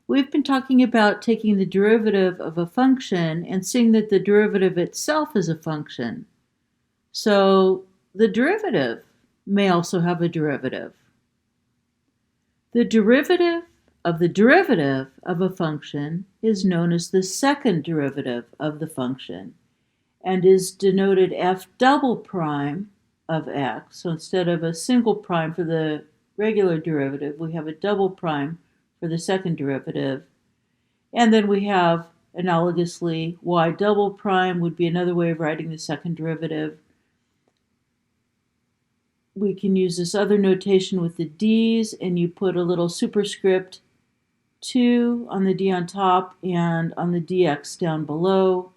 We've been talking about taking the derivative of a function and seeing that the derivative itself is a function. So the derivative may also have a derivative. The derivative of a function is known as the second derivative of the function and is denoted f double prime of x. So instead of a single prime for the regular derivative, we have a double prime for the second derivative. And then we have, analogously, y double prime would be another way of writing the second derivative. We can use this other notation with the d's, and you put a little superscript 2 on the d on top and on the dx down below.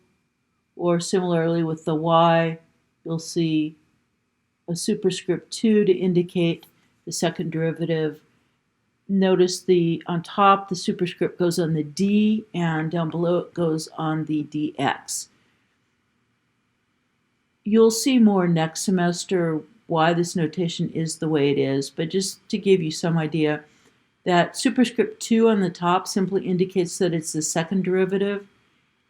Or similarly with the y, you'll see a superscript 2 to indicate the second derivative. Notice on top, the superscript goes on the d, and down below it goes on the dx. You'll see more next semester why this notation is the way it is, but just to give you some idea, that superscript 2 on the top simply indicates that it's the second derivative,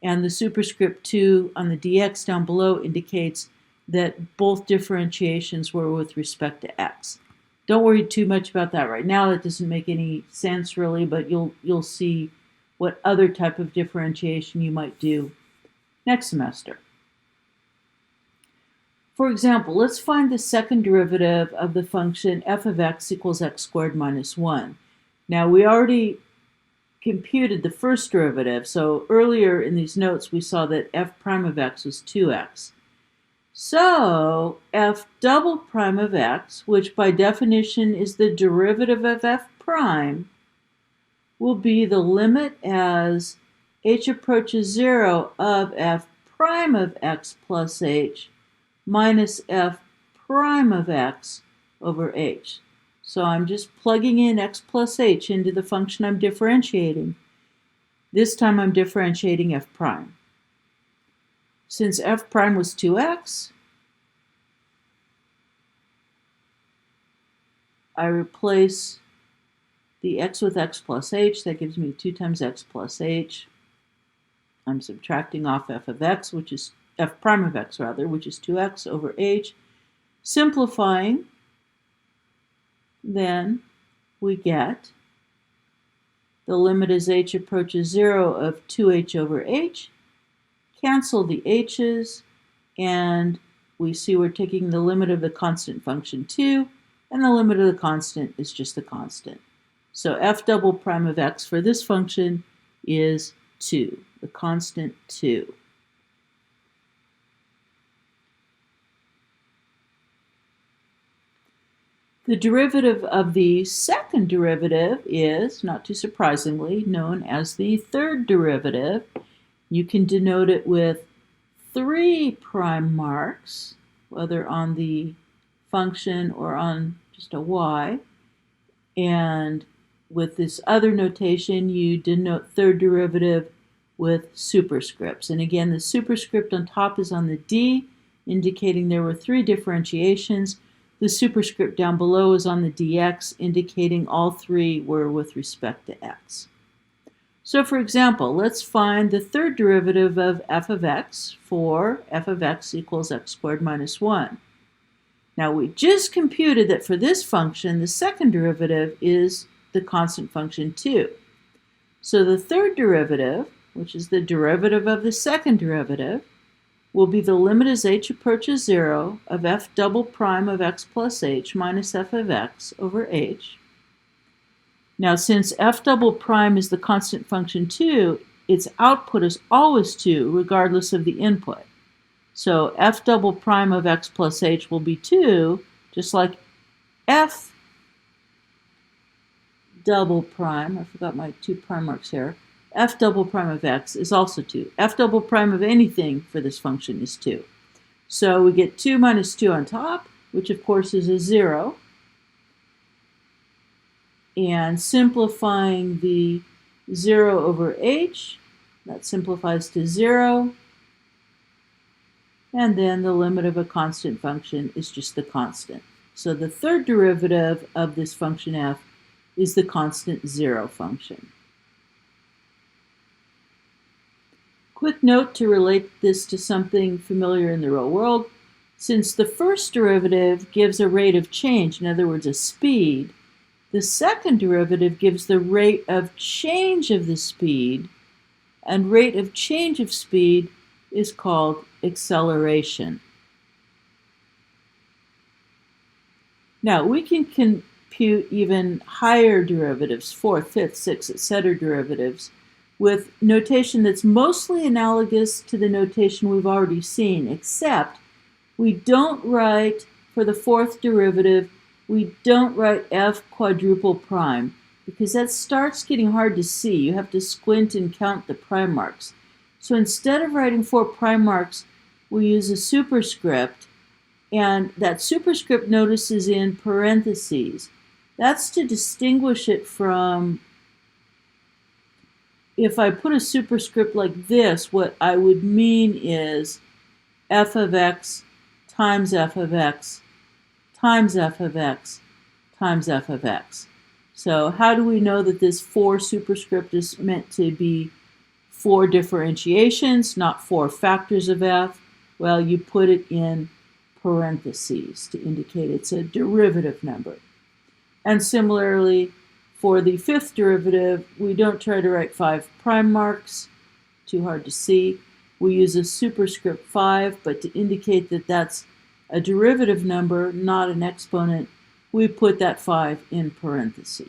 and the superscript 2 on the dx down below indicates that both differentiations were with respect to x. Don't worry too much about that right now. That doesn't make any sense really, but you'll see what other type of differentiation you might do next semester. For example, let's find the second derivative of the function f of x equals x squared minus 1. Now, we already computed the first derivative, so earlier in these notes we saw that f prime of x was 2x. So f double prime of x, which by definition is the derivative of f prime, will be the limit as h approaches 0 of f prime of x plus h minus f prime of x over h. So I'm just plugging in x plus h into the function I'm differentiating. This time I'm differentiating f prime. Since f prime was 2x, I replace the x with x plus h. That gives me 2 times x plus h. I'm subtracting off f of x, which is f prime of x rather, which is 2x over h. Simplifying, then we get the limit as h approaches 0 of 2h over h. Cancel the h's, and we see we're taking the limit of the constant function 2, and the limit of the constant is just the constant. So f double prime of x for this function is 2, the constant 2. The derivative of the second derivative is, not too surprisingly, known as the third derivative. You can denote it with 3 prime marks, whether on the function or on just a y. And with this other notation, you denote third derivative with superscripts. And again, the superscript on top is on the d, indicating there were 3 differentiations. The superscript down below is on the dx, indicating all 3 were with respect to x. So for example, let's find the third derivative of f of x for f of x equals x squared minus 1. Now we just computed that for this function, the second derivative is the constant function 2. So the third derivative, which is the derivative of the second derivative, will be the limit as h approaches 0 of f double prime of x plus h minus f of x over h. Now, since f double prime is the constant function 2, its output is always 2, regardless of the input. So f double prime of x plus h will be 2, just like f double prime, I forgot my 2 prime marks here, f double prime of x is also 2. F double prime of anything for this function is 2. So we get 2 minus 2 on top, which of course is a 0. And simplifying the 0 over h, that simplifies to 0. And then the limit of a constant function is just the constant. So the third derivative of this function f is the constant 0 function. Quick note to relate this to something familiar in the real world. Since the first derivative gives a rate of change, in other words, a speed, the second derivative gives the rate of change of the speed, and rate of change of speed is called acceleration. Now, we can compute even higher derivatives, fourth, fifth, sixth, etc. derivatives, with notation that's mostly analogous to the notation we've already seen, except we don't write, for the fourth derivative, we don't write f quadruple prime, because that starts getting hard to see. You have to squint and count the prime marks. So instead of writing 4 prime marks, we use a superscript, and that superscript notice is in parentheses. That's to distinguish it from, if I put a superscript like this, what I would mean is f of x times f of x times f of x times f of x. So how do we know that this 4 superscript is meant to be 4 differentiations, not 4 factors of f? Well, you put it in parentheses to indicate it's a derivative number. And similarly, for the fifth derivative, we don't try to write 5 prime marks, too hard to see. We use a superscript 5, but to indicate that that's a derivative number, not an exponent, we put that 5 in parentheses.